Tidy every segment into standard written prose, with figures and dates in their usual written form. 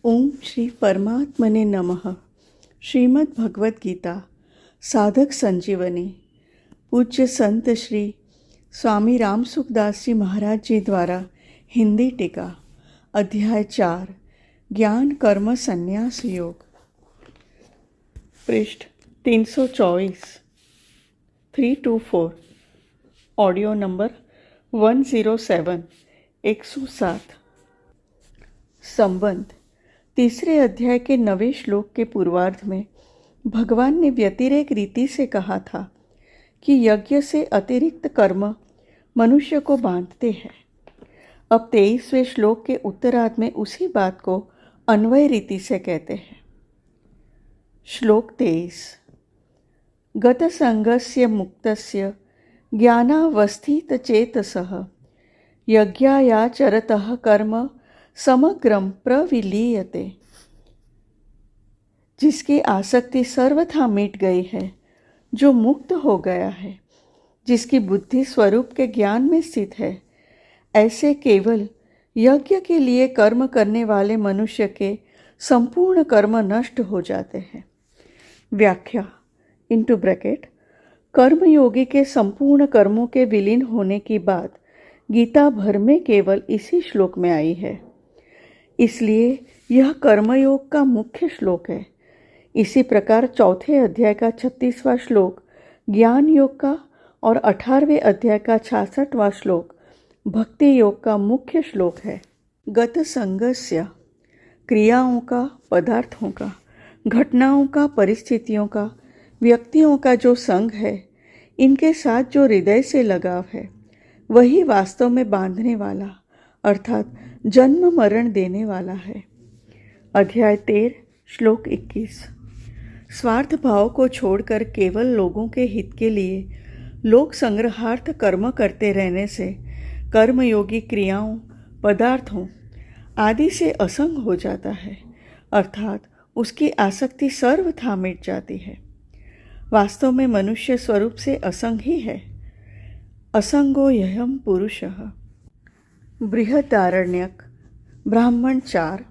ओम श्री परमात्मने नमः। श्रीमद् भगवत गीता साधक संजीवनी। पूज्य संत श्री स्वामी राम सुखदास जी महाराज जी द्वारा हिंदी टीका। अध्याय 4 ज्ञान कर्म संन्यास योग। पृष्ठ 324 324। Audio number 107 107। संबंध। तीसरे अध्याय के 9वें श्लोक के पूर्वार्ध में भगवान ने व्यतिरेक रीति से कहा था कि यज्ञ से अतिरिक्त कर्म मनुष्य को बांधते हैं। अब 23वें श्लोक के उत्तरार्ध में उसी बात को अन्वय रीति से कहते हैं। श्लोक 23। गत संगस्य मुक्तस्य ज्ञानावस्थित चेतसः यज्ञायाचरतः कर्म समग्रम प्रविलीयते। जिसकी आसक्ति सर्वथा मिट गई है, जो मुक्त हो गया है, जिसकी बुद्धि स्वरूप के ज्ञान में स्थित है, ऐसे केवल यज्ञ के लिए कर्म करने वाले मनुष्य के संपूर्ण कर्म नष्ट हो जाते हैं। व्याख्या इनटू ब्रैकेट। कर्मयोगी के संपूर्ण कर्मों के विलीन होने की बात गीता भर में केवल इसी श्लोक में आई है, इसलिए यह कर्मयोग का मुख्य श्लोक है। इसी प्रकार चौथे अध्याय का 36वां श्लोक ज्ञान योग का और 18वें अध्याय का 66वां श्लोक भक्ति योग का मुख्य श्लोक है। गत संगस्य क्रियाओं का, पदार्थों का, घटनाओं का, परिस्थितियों का, व्यक्तियों का जो संग है, इनके साथ जो हृदय से लगाव है, वही वास्तव में बांधने वाला अर्थात जन्म मरण देने वाला है। अध्याय 13 श्लोक 21। स्वार्थ भाव को छोड़कर केवल लोगों के हित के लिए लोक संग्रहार्थ कर्म करते रहने से कर्मयोगी क्रियाओं, पदार्थों आदि से असंग हो जाता है, अर्थात उसकी आसक्ति सर्वथा मिट जाती है। वास्तव में मनुष्य स्वरूप से असंग ही है। असंगो ह्यहं पुरुषः। बृहदारण्यक ब्राह्मण 4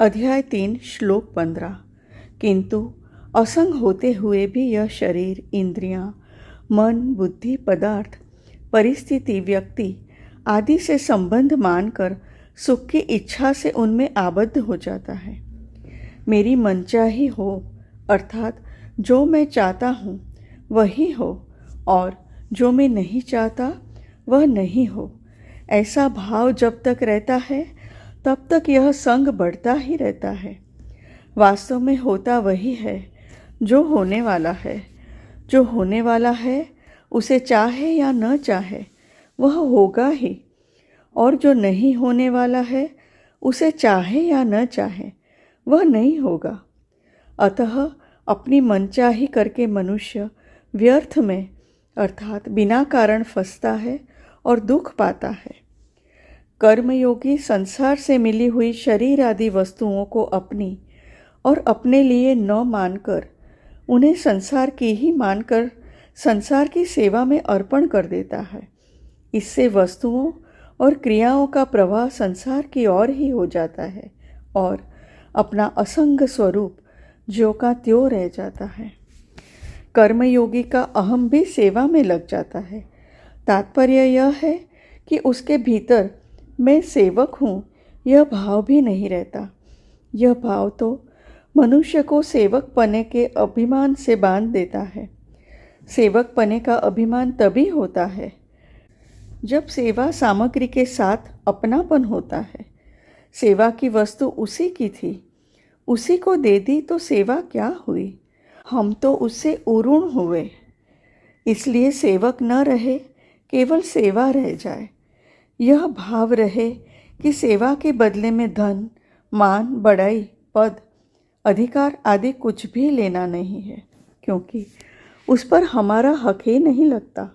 अध्याय 3 श्लोक 15। किंतु असंग होते हुए भी यह शरीर, इंद्रियां, मन, बुद्धि, पदार्थ, परिस्थिति, व्यक्ति आदि से संबंध मानकर सुख की इच्छा से उनमें आबद्ध हो जाता है। मेरी मनचाही हो अर्थात जो मैं चाहता हूँ वही हो और जो मैं नहीं चाहता वह नहीं हो, ऐसा भाव जब तक रहता है तब तक यह संग बढ़ता ही रहता है। वास्तव में होता वही है जो होने वाला है। जो होने वाला है उसे चाहे या न चाहे वह होगा ही, और जो नहीं होने वाला है उसे चाहे या न चाहे वह नहीं होगा। अतः अपनी मनचाही करके मनुष्य व्यर्थ में अर्थात बिना कारण फंसता है और दुख पाता है। कर्मयोगी संसार से मिली हुई शरीर आदि वस्तुओं को अपनी और अपने लिए न मानकर उन्हें संसार की ही मानकर संसार की सेवा में अर्पण कर देता है। इससे वस्तुओं और क्रियाओं का प्रवाह संसार की ओर ही हो जाता है और अपना असंग स्वरूप ज्यों का त्यों रह जाता है। कर्मयोगी का अहम भी सेवा में लग जाता है। तात्पर्य यह है कि उसके भीतर मैं सेवक हूँ यह भाव भी नहीं रहता। यह भाव तो मनुष्य को सेवक पने के अभिमान से बांध देता है। सेवक पने का अभिमान तभी होता है जब सेवा सामग्री के साथ अपनापन होता है। सेवा की वस्तु उसी की थी, उसी को दे दी तो सेवा क्या हुई, हम तो उससे उऋण हुए। इसलिए सेवक न रहे, केवल सेवा रह जाए। यह भाव रहे कि सेवा के बदले में धन, मान, बड़ाई, पद, अधिकार आदि कुछ भी लेना नहीं है, क्योंकि उस पर हमारा हक ही नहीं लगता।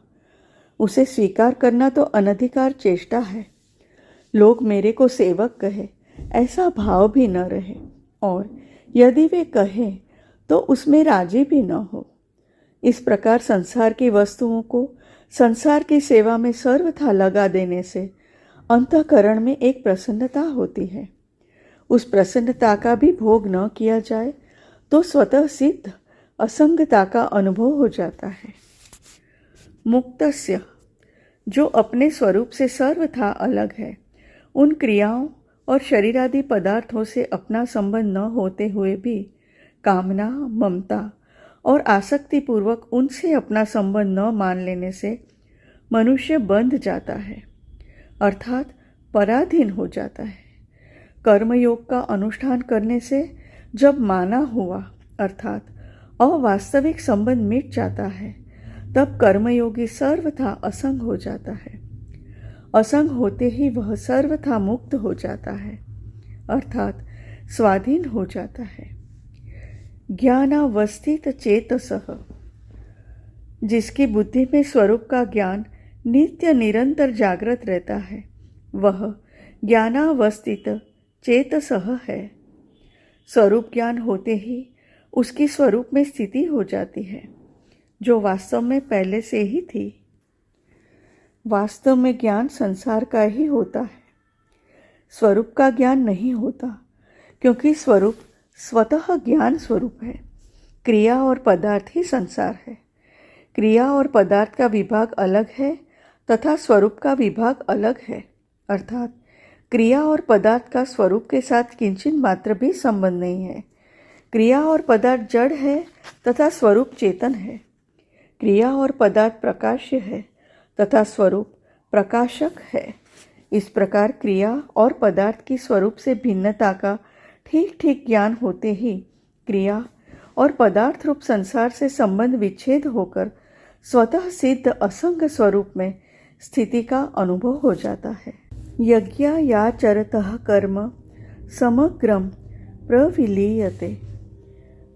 उसे स्वीकार करना तो अनधिकार चेष्टा है। लोग मेरे को सेवक कहे, ऐसा भाव भी न रहे, और यदि वे कहें तो उसमें राजी भी न हो। इस प्रकार संसार की वस्तुओं को संसार की सेवा में सर्वथा लगा देने से अंतःकरण में एक प्रसन्नता होती है। उस प्रसन्नता का भी भोग न किया जाए तो स्वतः सिद्ध असंगता का अनुभव हो जाता है। मुक्तस्य, जो अपने स्वरूप से सर्वथा अलग है, उन क्रियाओं और शरीरादि पदार्थों से अपना संबंध न होते हुए भी कामना, ममता और आसक्तिपूर्वक उनसे अपना संबंध न मान लेने से मनुष्य बंध जाता है, अर्थात पराधीन हो जाता है। कर्मयोग का अनुष्ठान करने से जब माना हुआ अर्थात अवास्तविक संबंध मिट जाता है, तब कर्मयोगी सर्वथा असंग हो जाता है। असंग होते ही वह सर्वथा मुक्त हो जाता है, अर्थात स्वाधीन हो जाता है। ज्ञानावस्थित चेतसः, जिसकी बुद्धि में स्वरूप का ज्ञान नित्य निरंतर जागृत रहता है, वह ज्ञानावस्थित चेतसः है। स्वरूप ज्ञान होते ही उसकी स्वरूप में स्थिति हो जाती है, जो वास्तव में पहले से ही थी। वास्तव में ज्ञान संसार का ही होता है, स्वरूप का ज्ञान नहीं होता, क्योंकि स्वरूप स्वतः ज्ञान स्वरूप है। क्रिया और पदार्थ ही संसार है। क्रिया और पदार्थ का विभाग अलग है तथा स्वरूप का विभाग अलग है, अर्थात क्रिया और पदार्थ का स्वरूप के साथ किंचित मात्र भी संबंध नहीं है। क्रिया और पदार्थ जड़ है तथा स्वरूप चेतन है। क्रिया और पदार्थ प्रकाश्य है तथा स्वरूप प्रकाशक है। इस प्रकार क्रिया और पदार्थ की स्वरूप से भिन्नता का ठीक ठीक ज्ञान होते ही क्रिया और पदार्थ रूप संसार से संबंध विच्छेद होकर स्वतः सिद्ध असंग स्वरूप में स्थिति का अनुभव हो जाता है। यज्ञायाचरतः कर्म समग्रम प्रविलीयते।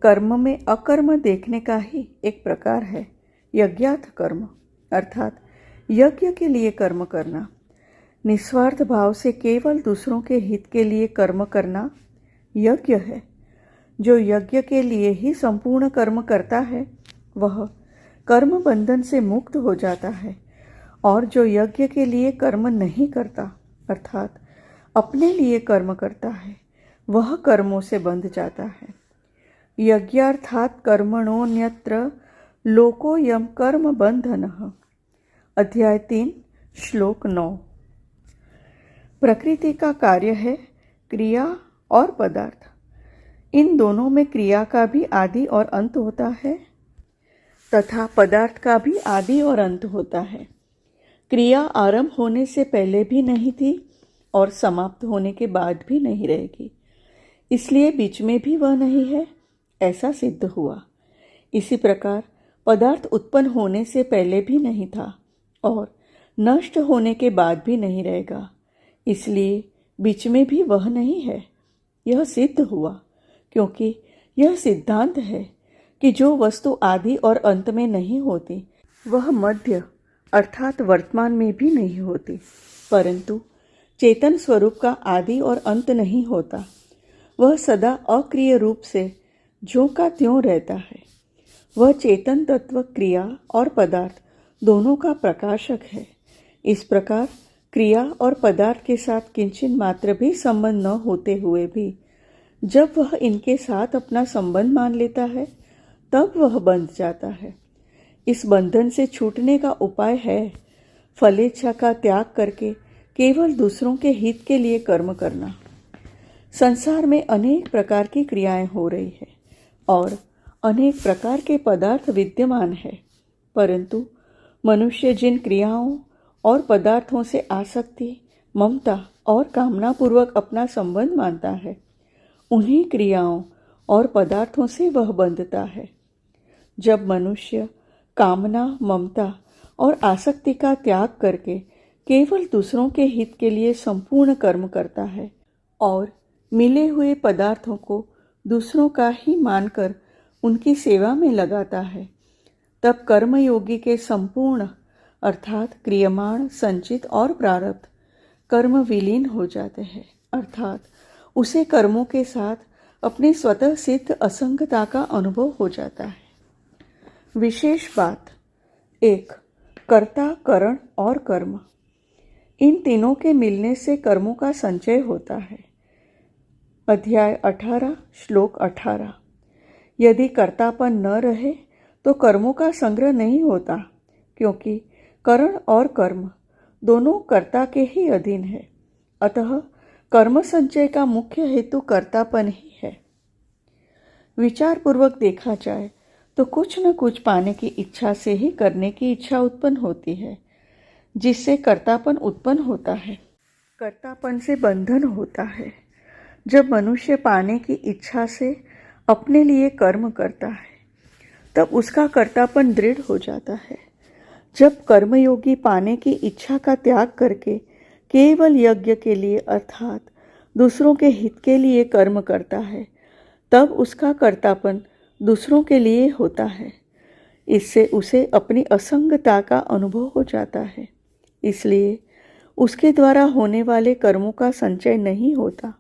कर्म में अकर्म देखने का ही एक प्रकार है यज्ञार्थ कर्म, अर्थात यज्ञ के लिए कर्म करना। निस्वार्थ भाव से केवल दूसरों के हित के लिए कर्म करना यज्ञ है। जो यज्ञ के लिए ही संपूर्ण कर्म करता है, वह कर्म बंधन से मुक्त हो जाता है, और जो यज्ञ के लिए कर्म नहीं करता, अर्थात अपने लिए कर्म करता है, वह कर्मों से बंध जाता है। यज्ञार्थात् कर्मणोऽन्यत्र लोकोऽयं कर्म बंधनः। अध्याय 3 श्लोक 9। प्रकृति का कार्य है क्रिया और पदार्थ। इन दोनों में क्रिया का भी आदि और अंत होता है तथा पदार्थ का भी आदि और अंत होता है। क्रिया आरंभ होने से पहले भी नहीं थी और समाप्त होने के बाद भी नहीं रहेगी, इसलिए बीच में भी वह नहीं है, ऐसा सिद्ध हुआ। इसी प्रकार पदार्थ उत्पन्न होने से पहले भी नहीं था और नष्ट होने के बाद भी नहीं रहेगा, इसलिए बीच में भी वह नहीं है। यह सिद्ध हुआ क्योंकि यह सिद्धांत है कि जो वस्तु आदि और अंत में नहीं होती, वह मध्य अर्थात वर्तमान में भी नहीं होती। परंतु चेतन स्वरूप का आदि और अंत नहीं होता, वह सदा अक्रिय रूप से ज्यों का त्यों रहता है। वह चेतन तत्व क्रिया और पदार्थ दोनों का प्रकाशक है। इस प्रकार क्रिया और पदार्थ के साथ किंचित मात्र भी संबंध न होते हुए भी जब वह इनके साथ अपना संबंध मान लेता है, तब वह बंध जाता है। इस बंधन से छूटने का उपाय है फलेच्छा का त्याग करके केवल दूसरों के हित के लिए कर्म करना। संसार में अनेक प्रकार की क्रियाएं हो रही है और अनेक प्रकार के पदार्थ विद्यमान है, परंतु मनुष्य जिन क्रियाओं और पदार्थों से आसक्ति, ममता और कामनापूर्वक अपना संबंध मानता है, उन्हीं क्रियाओं और पदार्थों से वह बंधता है। जब मनुष्य कामना, ममता और आसक्ति का त्याग करके केवल दूसरों के हित के लिए संपूर्ण कर्म करता है और मिले हुए पदार्थों को दूसरों का ही मानकर उनकी सेवा में लगाता है, तब कर्मयोगी के संपूर्ण अर्थात क्रियमाण, संचित और प्रारब्ध कर्म विलीन हो जाते हैं, अर्थात उसे कर्मों के साथ अपने स्वतः सिद्ध असंगता का अनुभव हो जाता है। विशेष बात 1. कर्ता, करण और कर्म। इन तीनों के मिलने से कर्मों का संचय होता है। अध्याय 18 श्लोक 18। यदि कर्तापन न रहे तो कर्मों का संग्रह नहीं होता, क्योंकि करण और कर्म दोनों कर्ता के ही अधीन है। अतः कर्म संचय का मुख्य हेतु कर्तापन ही है। विचारपूर्वक देखा जाए तो कुछ न कुछ पाने की इच्छा से ही करने की इच्छा उत्पन्न होती है, जिससे कर्तापन उत्पन्न होता है। कर्तापन से बंधन होता है। जब मनुष्य पाने की इच्छा से अपने लिए कर्म करता है, तब उसका कर्तापन दृढ़ हो जाता है। जब कर्मयोगी पाने की इच्छा का त्याग करके केवल यज्ञ के लिए अर्थात दूसरों के हित के लिए कर्म करता है, तब उसका कर्तापन दूसरों के लिए होता है। इससे उसे अपनी असंगता का अनुभव हो जाता है। इसलिए उसके द्वारा होने वाले कर्मों का संचय नहीं होता,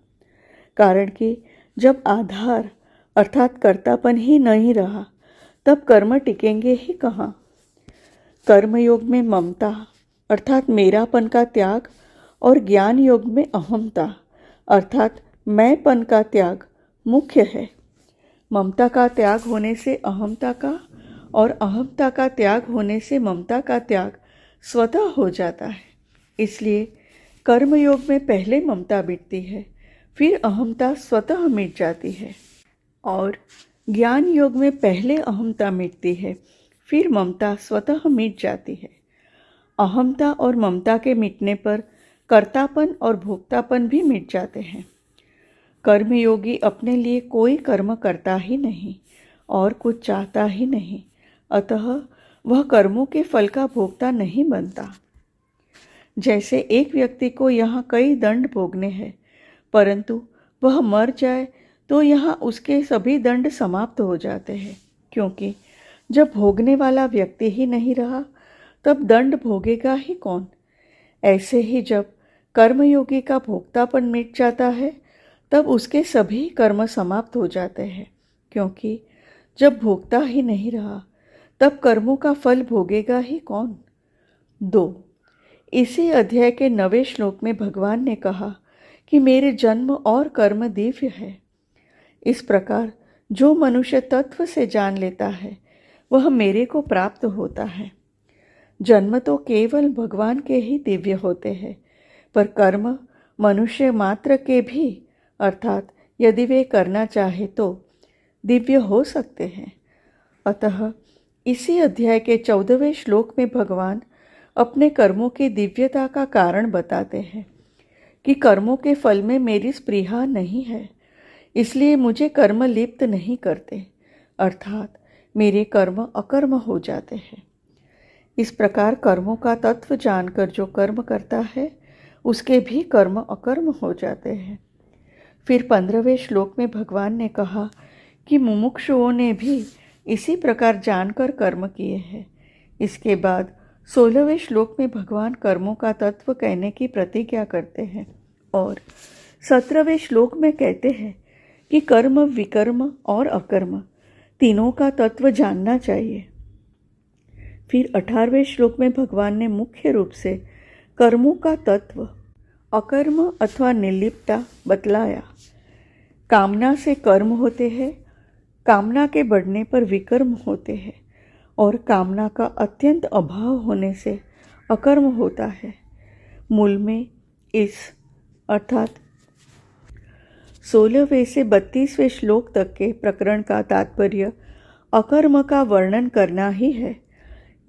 कारण कि जब आधार अर्थात कर्तापन ही नहीं रहा, तब कर्म टिकेंगे ही कहाँ। कर्मयोग में ममता अर्थात मेरापन का त्याग और ज्ञान योग में अहमता अर्थात मैंपन का त्याग मुख्य है। ममता का त्याग होने से अहमता का और अहमता का त्याग होने से ममता का त्याग स्वतः हो जाता है। इसलिए कर्मयोग में पहले ममता मिटती है, फिर अहमता स्वतः मिट जाती है, और ज्ञान योग में पहले अहमता मिटती है, फिर ममता स्वतः मिट जाती है। अहमता और ममता के मिटने पर कर्तापन और भोक्तापन भी मिट जाते हैं। कर्मयोगी अपने लिए कोई कर्म करता ही नहीं और कुछ चाहता ही नहीं, अतः वह कर्मों के फल का भोक्ता नहीं बनता। जैसे एक व्यक्ति को यहाँ कई दंड भोगने हैं, परंतु वह मर जाए तो यहाँ उसके सभी दंड समाप्त हो जाते हैं, क्योंकि जब भोगने वाला व्यक्ति ही नहीं रहा, तब दंड भोगेगा ही कौन। ऐसे ही जब कर्मयोगी का भोक्तापन मिट जाता है, तब उसके सभी कर्म समाप्त हो जाते हैं, क्योंकि जब भोगता ही नहीं रहा, तब कर्मों का फल भोगेगा ही कौन। 2। इसी अध्याय के 9वें श्लोक में भगवान ने कहा कि मेरे जन्म और कर्म दिव्य है। इस प्रकार जो मनुष्य तत्व से जान लेता है, वह मेरे को प्राप्त होता है। जन्म तो केवल भगवान के ही दिव्य होते हैं, पर कर्म मनुष्य मात्र के भी अर्थात यदि वे करना चाहे तो दिव्य हो सकते हैं। अतः इसी अध्याय के 14वें श्लोक में भगवान अपने कर्मों की दिव्यता का कारण बताते हैं कि कर्मों के फल में मेरी स्पृहा नहीं है, इसलिए मुझे कर्म लिप्त नहीं करते, अर्थात मेरे कर्म अकर्म हो जाते हैं। इस प्रकार कर्मों का तत्व जानकर जो कर्म करता है, उसके भी कर्म अकर्म हो जाते हैं। फिर 15वें श्लोक में भगवान ने कहा कि मुमुक्षुओं ने भी इसी प्रकार जानकर कर्म किए हैं। इसके बाद 16वें श्लोक में भगवान कर्मों का तत्व कहने की प्रतिज्ञा करते हैं और 17वें श्लोक में कहते हैं कि कर्म, विकर्म और अकर्म तीनों का तत्व जानना चाहिए। फिर 18वें श्लोक में भगवान ने मुख्य रूप से कर्मों का तत्व अकर्म अथवा निर्लिप्तता बतलाया। कामना से कर्म होते हैं, कामना के बढ़ने पर विकर्म होते हैं, और कामना का अत्यंत अभाव होने से अकर्म होता है। मूल में इस अर्थात 16वें से 32वें श्लोक तक के प्रकरण का तात्पर्य अकर्म का वर्णन करना ही है।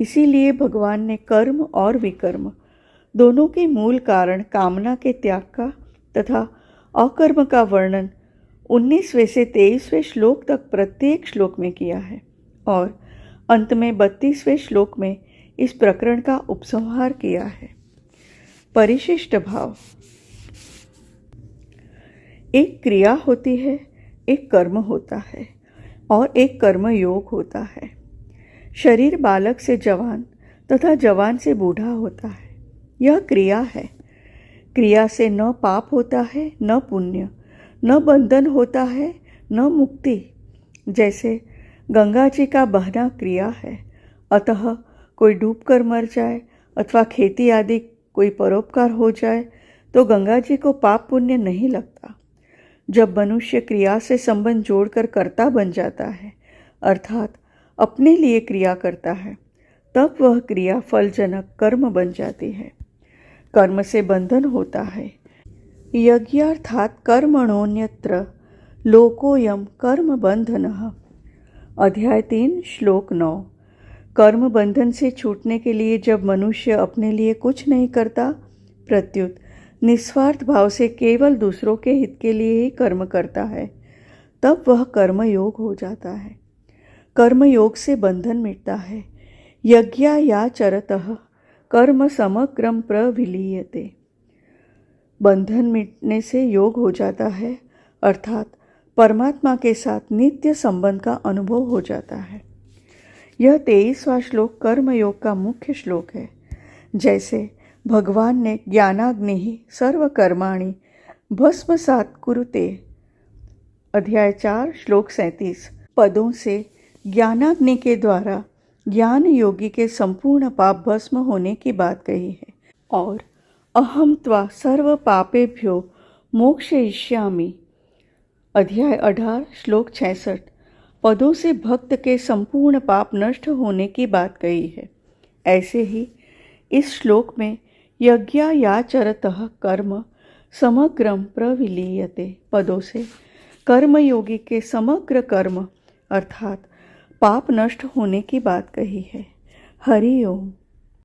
इसीलिए भगवान ने कर्म और विकर्म दोनों के मूल कारण कामना के त्याग का तथा अकर्म का वर्णन 19वें से 23वें श्लोक तक प्रत्येक श्लोक में किया है, और अंत में 32वें श्लोक में इस प्रकरण का उपसंहार किया है। परिशिष्ट भाव। एक क्रिया होती है, एक कर्म होता है और एक कर्म योग होता है। शरीर बालक से जवान तथा जवान से बूढ़ा होता है, यह क्रिया है। क्रिया से न पाप होता है, न पुण्य, न बंधन होता है, न मुक्ति। जैसे गंगा जी का बहना क्रिया है, अतः कोई डूबकर मर जाए अथवा खेती आदि कोई परोपकार हो जाए तो गंगा जी को पाप पुण्य नहीं लगता। जब मनुष्य क्रिया से संबंध जोड़कर कर्ता बन जाता है, अर्थात अपने लिए क्रिया करता है, तब वह क्रिया फलजनक कर्म बन जाती है। कर्म से बंधन होता है। यज्ञार्थात कर्मणोऽन्यत्र लोकोऽयं कर्म बंधनः। अध्याय 3 श्लोक 9। कर्म बंधन से छूटने के लिए जब मनुष्य अपने लिए कुछ नहीं करता, प्रत्युत निस्वार्थ भाव से केवल दूसरों के हित के लिए ही कर्म करता है, तब वह कर्मयोग हो जाता है। कर्मयोग से बंधन मिटता है। यज्ञायाचरतः कर्म समग्रम प्रविलीयते। बंधन मिटने से योग हो जाता है, अर्थात परमात्मा के साथ नित्य संबंध का अनुभव हो जाता है। यह 23वां श्लोक कर्मयोग का मुख्य श्लोक है। जैसे भगवान ने ज्ञानाग्नि सर्वकर्माणि भस्मसात् कुरुते, अध्याय 4 श्लोक 37 पदों से ज्ञानाग्नि के द्वारा ज्ञान योगी के संपूर्ण पाप भस्म होने की बात कही है। और अहम त्वा सर्व पापेभ्यो मोक्षयिष्यामि, अध्याय 18 श्लोक 66 पदों से भक्त के संपूर्ण पाप नष्ट होने की बात कही है। ऐसे ही इस श्लोक में यज्ञायाचरतः कर्म समग्रम प्रविलीयते पदों से कर्मयोगी के समग्र कर्म अर्थात पाप नष्ट होने की बात कही है। हरि ओम।